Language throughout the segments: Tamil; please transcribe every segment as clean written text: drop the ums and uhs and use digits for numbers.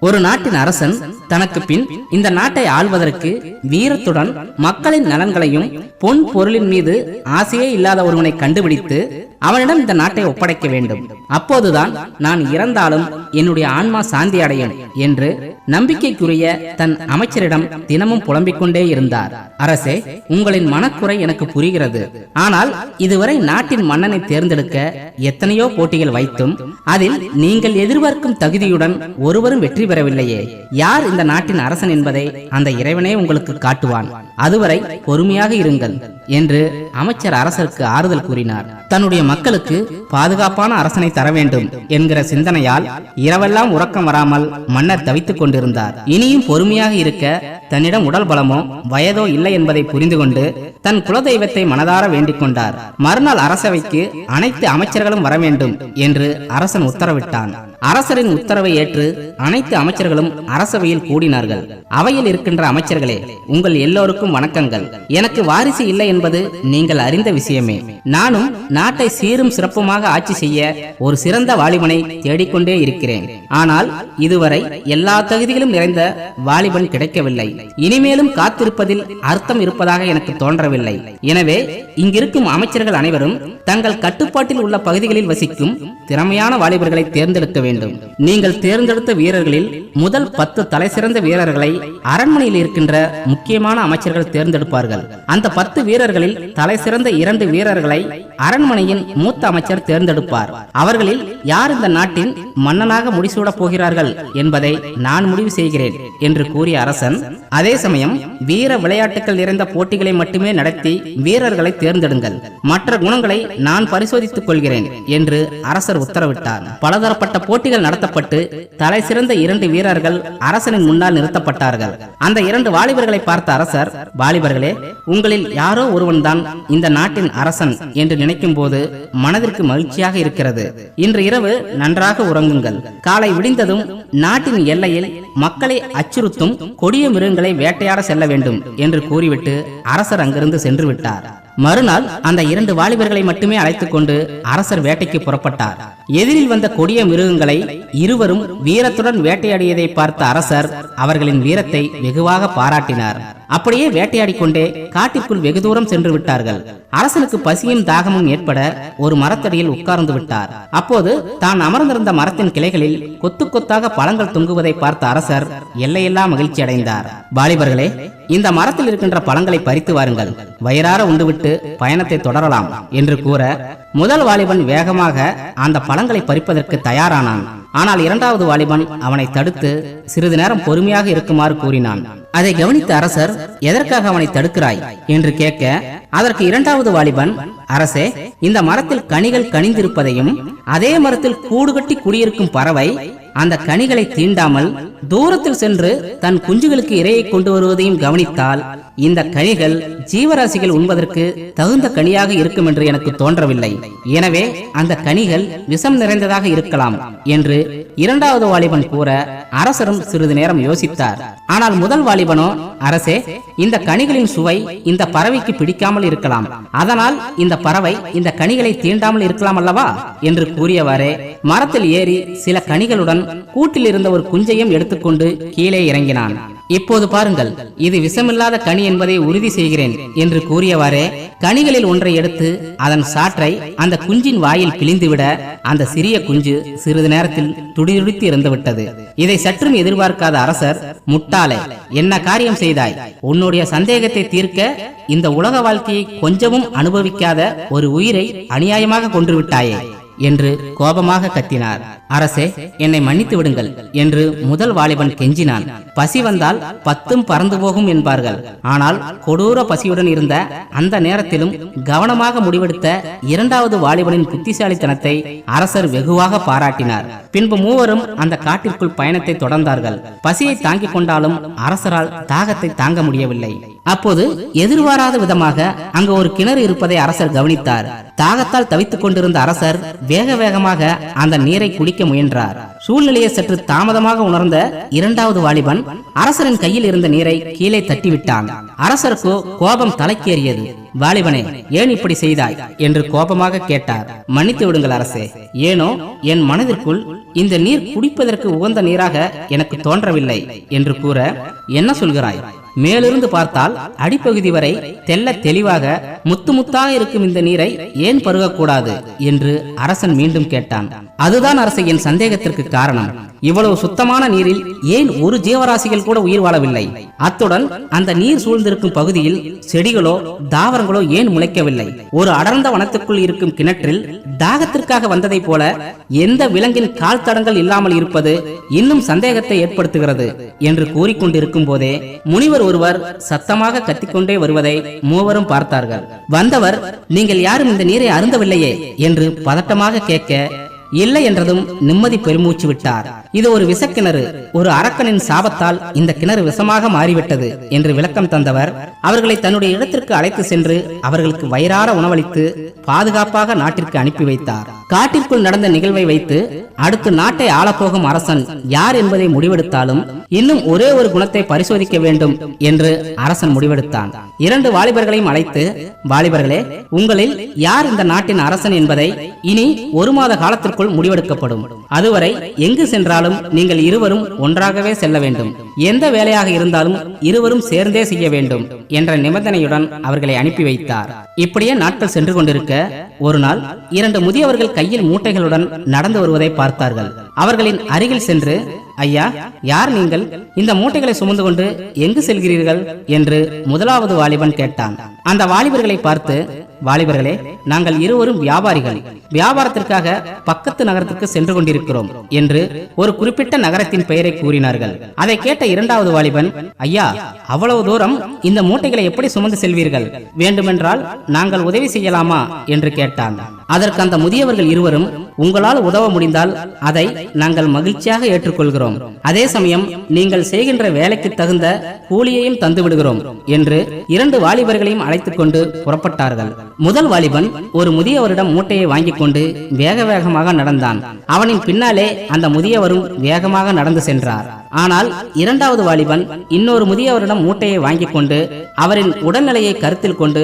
ஒரு நாட்டின் அரசன் தனக்கு பின் இந்த நாட்டை ஆள்வதற்கு வீரத்துடன் மக்களின் நலன்களையும் பொன் பொருளின் மீது ஆசையே இல்லாத ஒருவனை கண்டுபிடித்து அவனிடம் இந்த நாட்டை ஒப்படைக்க வேண்டும். அப்போதுதான் நான் இறந்தாலும் என்னுடைய ஆன்மா சாந்தி அடையும் என்று நம்பிக்கைக்குரிய தன் அமைச்சரிடம் தினமும் புலம்பிக் கொண்டே இருந்தார். அரசே, உங்களின் மனக்குறை எனக்கு புரிகிறது. ஆனால் இதுவரை நாட்டின் மன்னனை தேர்ந்தெடுக்க எத்தனையோ போட்டிகள் வைத்தும் அதில் நீங்கள் எதிர்பார்க்கும் தகுதியுடன் ஒருவரும் வெற்றி பெறவில்லையே. யார் இந்த நாட்டின் அரசன் என்பதை அந்த இறைவனே உங்களுக்கு காட்டுவான். அதுவரை பொறுமையாக இருங்கள் என்று அமைச்சர் அரசருக்கு ஆறுதல் கூறினார். தன்னுடைய மக்களுக்கு பாதுகாப்பான அரசனை தர வேண்டும் என்கிற சிந்தனையால் இரவெல்லாம் உறக்கம் வராமல் மன்னர் தவித்துக் கொண்டிருந்தார். இனியும் பொறுமையாக இருக்க தன்னிடம் உடல் பலமோ வயதோ இல்லை என்பதை புரிந்து கொண்டு தன் குலதெய்வத்தை மனதார வேண்டிக் கொண்டார். மறுநாள் அரசவைக்கு அனைத்து அமைச்சர்களும் வர வேண்டும் என்று அரசன் உத்தரவிட்டான். அரசரின் உத்தரவை ஏற்று அனைத்து அமைச்சர்களும் அரசவையில் கூடினார்கள். அவையில் இருக்கின்ற அமைச்சர்களே, உங்கள் எல்லோருக்கும் வணக்கங்கள். எனக்கு வாரிசு இல்லை என்பது நீங்கள் அறிந்த விஷயமே. நானும் நாட்டை சீரும் சிறப்புமாக ஆட்சி செய்ய ஒரு சிறந்த வாலிபனை தேடிக்கொண்டே இருக்கிறேன். ஆனால் இதுவரை எல்லா தகுதிகளும் நிறைந்த வாலிபன் கிடைக்கவில்லை. இனிமேலும் காத்திருப்பதில் அர்த்தம் இருப்பதாக எனக்கு தோன்றவில்லை. எனவே இங்கிருக்கும் அமைச்சர்கள் அனைவரும் தங்கள் கட்டுப்பாட்டில் உள்ள பகுதிகளில் வசிக்கும் திறமையான வாலிபர்களை தேர்ந்தெடுக்க வேண்டும். நீங்கள் தேர்ந்தெடுத்த வீரர்களில் முதல் 10 தலை சிறந்த வீரர்களை அரண்மனையில் இருக்கின்ற முக்கியமான அமைச்சர்கள் தேர்ந்தெடுப்பார்கள். அந்த 10 வீரர்களில் தலை சிறந்த 2 வீரர்களை அரண்மனையின் மூத்த அமைச்சர் தேர்ந்தெடுப்பார். அவர்களில் யார் இந்த நாட்டின் மன்னனாக முடிசூட போகிறார்கள் என்பதை நான் முடிவு செய்கிறேன் என்று கூறிய அரசன், அதே சமயம் வீர விளையாட்டுகள் நிறைந்த போட்டிகளை மட்டுமே நடத்தி வீரர்களை தேர்ந்தெடுங்கள். மற்ற குணங்களை நான் பரிசோதித்துக் கொள்கிறேன் என்று அரசர் உத்தரவிட்டார். பலதரப்பட்ட போட்டிகள் நடத்தப்பட்டு தலை சிறந்த 2 வீரர்கள் அரசனின் முன்னால் நிறுத்தப்பட்டார்கள். அந்த 2 வாலிபர்களை பார்த்த அரசர், வாலிபர்களே, உங்களில் யாரோ ஒருவன் தான் இந்த நாட்டின் அரசன் என்று நினைக்கும் போது மனதிற்கு மகிழ்ச்சியாக இருக்கிறது. இன்று இரவு நன்றாக உறங்குங்கள். காலை விடிந்ததும் நாட்டின் எல்லையில் மக்களை அச்சுறுத்தும் கொடிய மிருகங்களை வேட்டையாட செல்ல வேண்டும் என்று கூறிவிட்டு அரசர் அங்கிருந்து சென்று விட்டார். மறுநாள் அந்த 2 வாலிபர்களை மட்டுமே அழைத்துக் கொண்டு அரசர் வேட்டைக்கு புறப்பட்டார். எதிரில் வந்த கொடிய மிருகங்களை இருவரும் வீரத்துடன் வேட்டையாடியதை பார்த்த அரசர் அவர்களின் வீரத்தை வெகுவாக பாராட்டினார். அப்படியே வேட்டையாடி கொண்டே காட்டிற்குள் வெகு தூரம் சென்று விட்டார்கள். அரசனுக்கு பசியும் தாகமும் ஏற்பட ஒரு மரத்தடியில் உட்கார்ந்து விட்டார். அப்போது தான் அமர்ந்திருந்த மரத்தின் கிளைகளில் கொத்து கொத்தாக பழங்கள் தொங்குவதை பார்த்த அரசர் எல்லையெல்லா மகிழ்ச்சி அடைந்தார். வாலிபர்களே, இந்த மரத்தில் இருக்கின்ற பழங்களை பறித்து வாருங்கள். வயிறார உண்டுவிட்டு பயணத்தை தொடரலாம் என்று கூற முதல் வாலிபன் வேகமாக அந்த பழங்களை பறிப்பதற்கு தயாரானான். ஆனால் 2வது வாலிபன் அவனை தடுத்து சிறிது நேரம் பொறுமையாக இருக்குமாறு கூறினான். அதை கவனித்த அரசர், எதற்காக அவனை தடுக்கிறாய் என்று கேட்க, அதற்கு 2வது வாலிபன், அரசே, இந்த மரத்தில் கனிகள் கனிந்திருப்பதையும் அதே மரத்தில் கூடு கட்டி குடியிருக்கும் பறவை அந்த கனிகளை தீண்டாமல் தூரத்தில் சென்று தன் குஞ்சுகளுக்கு இரையை கொண்டு வருவதையும் கவனித்தால் இந்த கனிகள் ஜீவராசிகள் உண்பதற்கு தகுந்த கனியாக இருக்கும் என்று எனக்கு தோன்றவில்லை. எனவே அந்த கனிகள் விஷம் நிறைந்ததாக இருக்கலாம் என்று 2வது வாலிபன் கூற அரசரும் சிறிது நேரம் யோசித்தார். ஆனால் முதல் வாலிபனோ, அரசே, இந்த கனிகளின் சுவை இந்த பறவைக்கு பிடிக்காமல் இருக்கலாம். அதனால் இந்த பறவை இந்த கனிகளை தீண்டாமல் இருக்கலாம் அல்லவா என்று கூறியவாறே மரத்தில் ஏறி சில கனிகளுடன் கூட்டில் இருந்த ஒரு குஞ்சையும் எடுத்துக்கொண்டு கீழே இறங்கினான். இப்போது பாருங்கள், இது விஷமில்லாத கனி என்பதை உறுதி செய்கிறேன் என்று கூறியவாறே கனிகளில் ஒன்றை எடுத்து அதன் சாற்றை அந்த குஞ்சின் வாயில் பிழிந்துவிட அந்த சிறிய குஞ்சு சிறிது நேரத்தில் துடிதுடித்து இறந்து விட்டது. இதை சற்றும் எதிர்பார்க்காத அரசர், முட்டாளே, என்ன காரியம் செய்தாய்? உன்னுடைய சந்தேகத்தை தீர்க்க இந்த உலக வாழ்க்கையை கொஞ்சமும் அனுபவிக்காத ஒரு உயிரை அநியாயமாக கொன்றுவிட்டாயே என்று கோபமாக கத்தினார். அரசே, என்னை மன்னித்து விடுங்கள் என்று முதல் வாலிபன் கெஞ்சினான். பசி வந்தால் 10ம் பறந்து போகும் என்பார்கள். ஆனால் கொடூர பசியுடன் இருந்த அந்த நேரத்திலும் கவனமாக முடிவெடுத்த 2வது வாலிபனின் புத்திசாலித்தனத்தை அரசர் வெகுவாக பாராட்டினார். பின்பு மூவரும் அந்த காட்டிற்குள் பயணத்தை தொடர்ந்தார்கள். பசியை தாங்கிக் கொண்டாலும் அரசரால் தாகத்தை தாங்க முடியவில்லை. அப்போது எதிர்பாராத விதமாக அங்கு ஒரு கிணறு இருப்பதை அரசர் கவனித்தார். தாகத்தால் தவித்துக் கொண்டிருந்த அரசர் வேக வேகமாக அந்த நீரை குடிக்க பிடிக்க முயன்றார். சூழ்நிலையை சற்று தாமதமாக உணர்ந்த இரண்டாவது வாலிபன் அரசரின் கையில் இருந்த நீரை கீழே தட்டிவிட்டான். அரசருக்கோ கோபம் தலைக்கேறியது. வாலிபனே, ஏன் இப்படி செய்தாய் என்று கோபமாக கேட்டார். மன்னித்து விடுங்கள் அரசே, ஏனோ என் மனதிற்குள் இந்த நீர் குடிப்பதற்கு உகந்த நீராக எனக்கு தோன்றவில்லை என்று கூற, என்ன சொல்கிறாய்? மேலிருந்து பார்த்தால் அடிப்பகுதி வரை தெல்ல தெளிவாக முத்து முத்தாக இருக்கும் இந்த நீரை ஏன் பருகக்கூடாது என்று அரசன் மீண்டும் கேட்டான். அதுதான் அரசு என் சந்தேகத்திற்கு காரணம். இவ்வளவு சுத்தமான நீரில் ஏன் ஒரு ஜீவராசிகள் கூட உயிர் வாழவில்லை? அத்துடன் அந்த நீர் சூழ்ந்திருக்கும் பகுதியில் செடிகளோ தாவரங்களோ ஏன் முளைக்கவில்லை? ஒரு அடர்ந்த வனத்துக்குள் இருக்கும் கிணற்றில் தாகத்திற்காக வந்ததை போல எந்த விலங்கின் கால் தடங்கள் இல்லாமல் இருப்பது இன்னும் சந்தேகத்தை ஏற்படுத்துகிறது என்று கூறிக்கொண்டிருக்கும் போதே முனிவர் ஒருவர் சத்தமாக கத்திக்கொண்டே வருவதை மூவரும் பார்த்தார்கள். வந்தவர், நீங்கள் யாரும் இந்த நீரை அருந்தவில்லையே என்று பதட்டமாக கேட்க, இல்லை என்றதும் நிம்மதி பெருமூச்சு விட்டார். இது ஒரு விஷக்கிணறு. ஒரு அரக்கனின் சாபத்தால் இந்த கிணறு விஷமாக மாறிவிட்டது என்று விளக்கம் தந்தவர் அவர்களை தன்னுடைய இடத்திற்கு அழைத்து சென்று அவர்களுக்கு வயிறார உணவளித்து பாதுகாப்பாக நாட்டிற்கு அனுப்பி வைத்தார். காட்டிற்குள் நடந்த நிகழ்வை வைத்து அடுத்து நாட்டை ஆளப்போகும் அரசன் யார் என்பதை முடிவெடுத்தாலும் இன்னும் ஒரே ஒரு குணத்தை பரிசோதிக்க வேண்டும் என்று அரசன் முடிவெடுத்தான். இரண்டு வாலிபர்களையும் அழைத்து, வாலிபர்களே, உங்களில் யார் இந்த நாட்டின் அரசன் என்பதை இனி ஒரு மாத காலத்திற்கு முடிவெடுக்கப்படும். அதுவரை எங்கு சென்றாலும் நீங்கள் இருவரும் ஒன்றாகவே செல்ல வேண்டும். எந்த வேலையாக இருந்தாலும் இருவரும் சேர்ந்தே செய்ய வேண்டும் என்ற நிபந்தனையுடன் அவர்களை அனுப்பி வைத்தார். இப்படியே நாட்கள் சென்று கொண்டிருக்க ஒரு நாள் இரண்டு முதியவர்கள் கையில் மூட்டைகளுடன் நடந்து வருவதை பார்த்தார்கள். அவர்களின் அருகில் சென்று, ஐயா, யார் நீங்கள்? இந்த மூட்டைகளை சுமந்து கொண்டு எங்கு செல்கிறீர்கள் என்று முதலாவது வாலிபன் கேட்டான். அந்த வாலிபர்களை பார்த்து, வாலிபர்களே, நாங்கள் இருவரும் வியாபாரிகள். வியாபாரத்திற்காக பக்கத்து நகரத்திற்கு சென்று கொண்டிருக்கிறோம் என்று ஒரு குறிப்பிட்ட நகரத்தின் பெயரை கூறினார்கள். அதை கேட்ட இரண்டாவது வாலிபன், ஐயா, அவ்வளவு தூரம் இந்த மூட்டைகளை எப்படி சுமந்து செல்வீர்கள்? வேண்டுமென்றால் நாங்கள் உதவி செய்யலாமா என்று கேட்டான். அதற்கு அந்த முதியவர்கள் இருவரும், உங்களால் உதவ முடிந்தால் அதை நாங்கள் மகிழ்ச்சியாக ஏற்றுக்கொள்கிறோம். அதே சமயம் நீங்கள் செய்கின்ற வேலைக்கு தகுந்த கூலியையும் தந்து விடுகிறோம் என்று இரண்டு வாலிபர்களையும் அழைத்துக் கொண்டு புறப்பட்டார்கள். முதல் வாலிபன் ஒரு முதியவரிடம் மூட்டையை வாங்கி கொண்டு வேக வேகமாக நடந்தான். அவனின் பின்னாலே அந்த முதியவரும் வேகமாக நடந்து சென்றார். ஆனால் இரண்டாவது வாலிபன் இன்னொரு முதியவரிடம் மூட்டையை வாங்கி கொண்டு அவரின் உடல்நிலையை கருத்தில் கொண்டு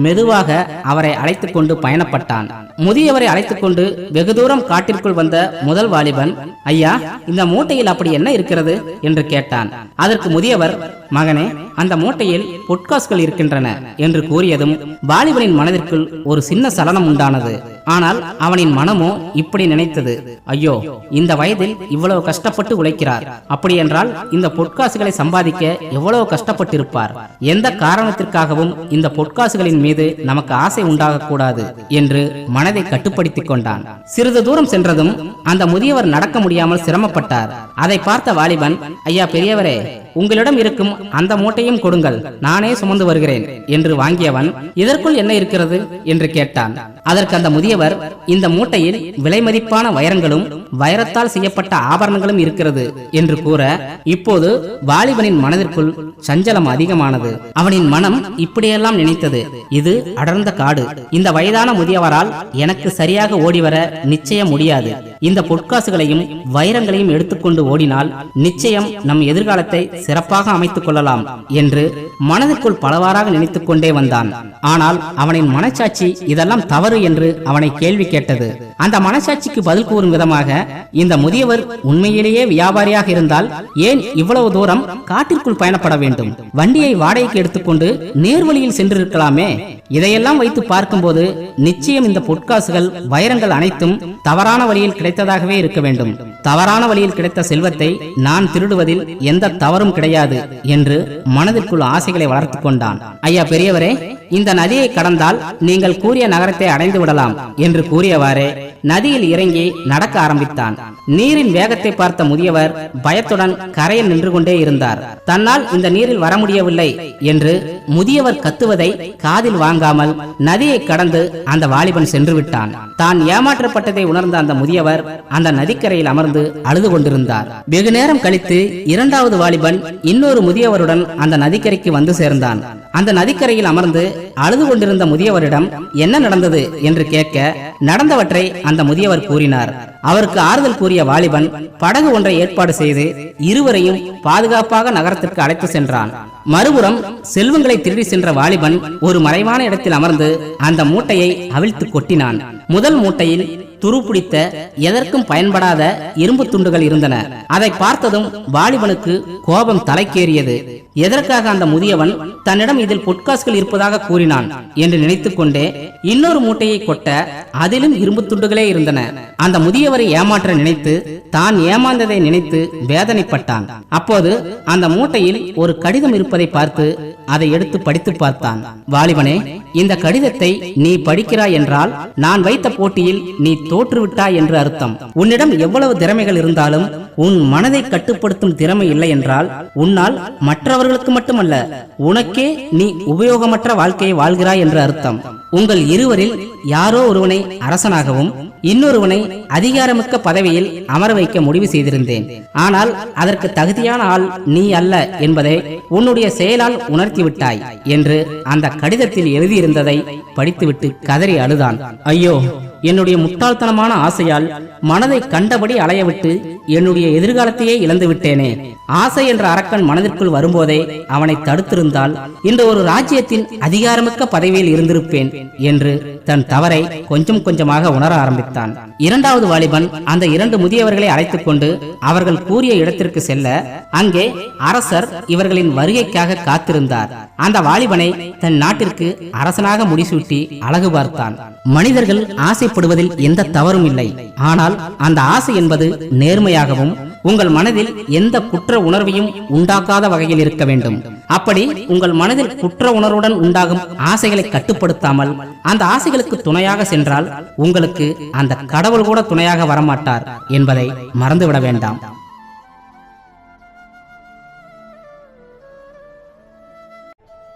மெதுவாக அவரை அழைத்துக் கொண்டு பயணப்பட்டான். முதியவரை அழைத்துக் கொண்டு வெகு தூரம் காட்டிற்குள் வந்த முதல் வாலிபன், ஐயா, இந்த மூட்டையில் அப்படி என்ன இருக்கிறது என்று கேட்டான். அதற்கு முதியவர், மகனே, அந்த மூட்டையில் பொற்காசுகள் இருக்கின்றன என்று கூறியதும் வாலிபனின் மனதிற்குள் ஒரு சின்ன சலனம் உண்டானது. ஆனால் அவனின் மனமோ இப்படி நினைத்தது, ஐயோ, இந்த வயதில் இவ்வளவு கஷ்டப்பட்டு உழைக்கிறார். அப்படி என்றால் இந்த பொற்காசுகளை சம்பாதிக்க எவ்வளவு கஷ்டப்பட்டிருப்பார். எந்த காரணத்திற்காகவும் இந்த பொற்காசுகளின் மீது நமக்கு ஆசை உண்டாக கூடாது என்று மனதை கட்டுப்படுத்திக் கொண்டான். சிறிது தூரம் சென்றதும் அந்த முதியவர் நடக்க முடியாமல் சிரமப்பட்டார். அதை பார்த்த வாலிபன், ஐயா பெரியவரே, உங்களிடம் இருக்கும் அந்த மூட்டையும் கொடுங்கள், நானே சுமந்து வருகிறேன் என்று வாங்கியவன், இதற்குள் என்ன இருக்கிறது என்று கேட்டான். அதற்கு அந்த முதியவர், இந்த மூட்டையில் விலைமதிப்பான வைரங்களும் வைரத்தால் செய்யப்பட்ட ஆபரணங்களும் இருக்கிறது என்று கூற, இப்போது வாலிபனின் மனதிற்குள் சஞ்சலம் அதிகமானது. அவனின் மனம் இப்படியெல்லாம் நினைத்தது, இது அடர்ந்த காடு. இந்த வயதான முதியவரால் எனக்கு சரியாக ஓடிவர நிச்சயம் முடியாது. இந்த பொற்காசுகளையும் வைரங்களையும் எடுத்துக்கொண்டு ஓடினால் நிச்சயம் நம் எதிர்காலத்தை சிறப்பாக அமைத்துக் கொள்ளலாம் என்று மனதிற்குள் பலவாறாக நினைத்துக் கொண்டே வந்தான். ஆனால் அவனின் மனச்சாட்சி இதெல்லாம் தவறு என்று அவனை கேள்வி கேட்டது. அந்த மனச்சாட்சிக்கு பதில் கூறும் விதமாக, இந்த முதியவர் உண்மையிலேயே வியாபாரியாக இருந்தால் ஏன் இவ்வளவு தூரம் காட்டிற்குள் பயணப்பட வேண்டும்? வண்டியை வாடகைக்கு எடுத்துக்கொண்டு நேர்வழியில் சென்றிருக்கலாமே. இதையெல்லாம் வைத்து பார்க்கும்போது நிச்சயம் இந்த பொற்காசுகள் வைரங்கள் அனைத்தும் தவறான வழியில் கிடைத்ததாகவே இருக்க வேண்டும். தவறான வழியில் கிடைத்த செல்வத்தை நான் திருடுவதில் எந்த தவறும் கிடையாது என்று மனதிற்குள் ஆசைகளை வளர்த்து கொண்டான். ஐயா பெரியவரே, இந்த நதியை கடந்தால் நீங்கள் கூறிய நகரத்தை அடைந்து விடலாம் என்று கூறியவாறே நதியில் இறங்கி நடக்க ஆரம்பித்தான். நீரின் வேகத்தை பார்த்த முதியவர் பயத்துடன் கரையில் நின்று கொண்டே இருந்தார். தன்னால் இந்த நீரில் வர முடியவில்லை என்று முதியவர் கத்துவதை காதில் வாங்காமல் நதியை கடந்து அந்த வாலிபன் சென்று விட்டான். தான் ஏமாற்றப்பட்டதை உணர்ந்த அந்த முதியவர் அந்த நதிக்கரையில் அமர்ந்து அழுது கொண்டிருந்தார். வெகு நேரம் கழித்து இரண்டாவது வாலிபன் இன்னொரு முதியவருடன் அந்த நதிக்கரைக்கு வந்து சேர்ந்தான். அந்த நதிக்கரையில் அமர்ந்து அழுது கொண்டிருந்த முதியவரிடம் என்ன நடந்தது என்று கேட்க நடந்தவற்றை அந்த முதியவர் கூறினார். அவருக்கு ஆறுதல் கூறிய வாலிபன் படகு ஒன்றை ஏற்பாடு செய்து இருவரையும் பாதுகாப்பாக நகரத்திற்கு அழைத்து சென்றான். மறுபுறம் செல்வங்களை திருடி சென்ற வாலிபன் ஒரு மறைவான இடத்தில் அமர்ந்து அந்த மூட்டையை அவிழ்த்து கொட்டினான். முதல் மூட்டையில் துருப்பிடித்த எதற்கும் பயன்படாத இரும்பு துண்டுகள் இருந்தன. அதை பார்த்ததும் வாலிபனுக்கு கோபம் தலைக்கேறியது. எதற்காக அந்த முதியவன் தன்னிடம் இதில் பொற்காசுகள் இருப்பதாக கூறினான் என்று நினைத்துக் கொண்டே இன்னொரு மூட்டையை கொட்ட அதிலும் இரும்பு துண்டுகளே இருந்தன. அந்த முதியவரை ஏமாற்ற நினைத்து தான் ஏமாந்ததை நினைத்து வேதனைப்பட்டான். அப்போது அந்த மூட்டையில் ஒரு கடிதம் இருப்பதை பார்த்து அதை எடுத்து படித்து பார்த்தான். வாலிபனே, இந்த கடிதத்தை நீ படிக்கிறாய் என்றால் நான் வைத்த போட்டியில் நீ தோற்றுவிட்டாய் என்று அர்த்தம். உன்னிடம் எவ்வளவு திறமைகள் இருந்தாலும் உன் மனதை கட்டுப்படுத்தும் திறமை இல்லை என்றால் உன்னால் மற்றவர்களுக்கு மட்டுமல்ல உனக்கே நீ உபயோகமற்ற வாழ்க்கையை வாழ்கிறாய் என்று அர்த்தம். உங்கள் இருவரில் யாரோ ஒருவனை அரசனாகவும் இன்னொருவனை அதிகாரமிக்க பதவியில் அமர வைக்க முடிவு செய்திருந்தேன். ஆனால் அதற்கு தகுதியான ஆள் நீ அல்ல என்பதை உன்னுடைய செயலால் உணர்த்திவிட்டாய் என்று அந்த கடிதத்தில் எழுதியிருந்ததை படித்துவிட்டு கதறி அழுதான். ஐயோ, என்னுடைய முட்டாள்தனமான ஆசையால் மனதை கண்டபடி அலையவிட்டு என்னுடைய எதிர்காலத்தையே இழந்து விட்டேனே. ஆசை என்ற அரக்கன் மனதிற்குள் வரும்போதே அவனை தடுத்திருந்தால் இன்று ஒரு ராஜ்யத்தின் அதிகாரமிக்க பதவியில் இருந்திருப்பேன் என்று தன் தவறை கொஞ்சம் கொஞ்சமாக உணர ஆரம்பித்தான். இரண்டாவது வாலிபன் அந்த இரண்டு முதியவர்களை அழைத்துக் கொண்டு அவர்கள் கூறிய இடத்திற்கு செல்ல அங்கே அரசர் இவர்களின் வருகைக்காக காத்திருந்தார். அந்த வாலிபனை தன் நாட்டிற்கு அரசனாக முடிசூட்டி அழகு பார்த்தான். மனிதர்கள் ஆசைப்படுவதில் எந்த தவறும் இல்லை. ஆனால் அந்த ஆசை என்பது நேர்மையாகவும் உங்கள் மனதில் எந்த குற்ற உணர்வையும் உண்டாக்காத வகையில் இருக்க வேண்டும். அப்படி உங்கள் மனதில் குற்ற உணர்வுடன் உண்டாகும் ஆசைகளை கட்டுப்படுத்தாமல் அந்த ஆசைகளுக்கு துணையாக சென்றால் உங்களுக்கு அந்த கடவுள் கூட துணையாக வரமாட்டார் என்பதை மறந்துவிட வேண்டாம்.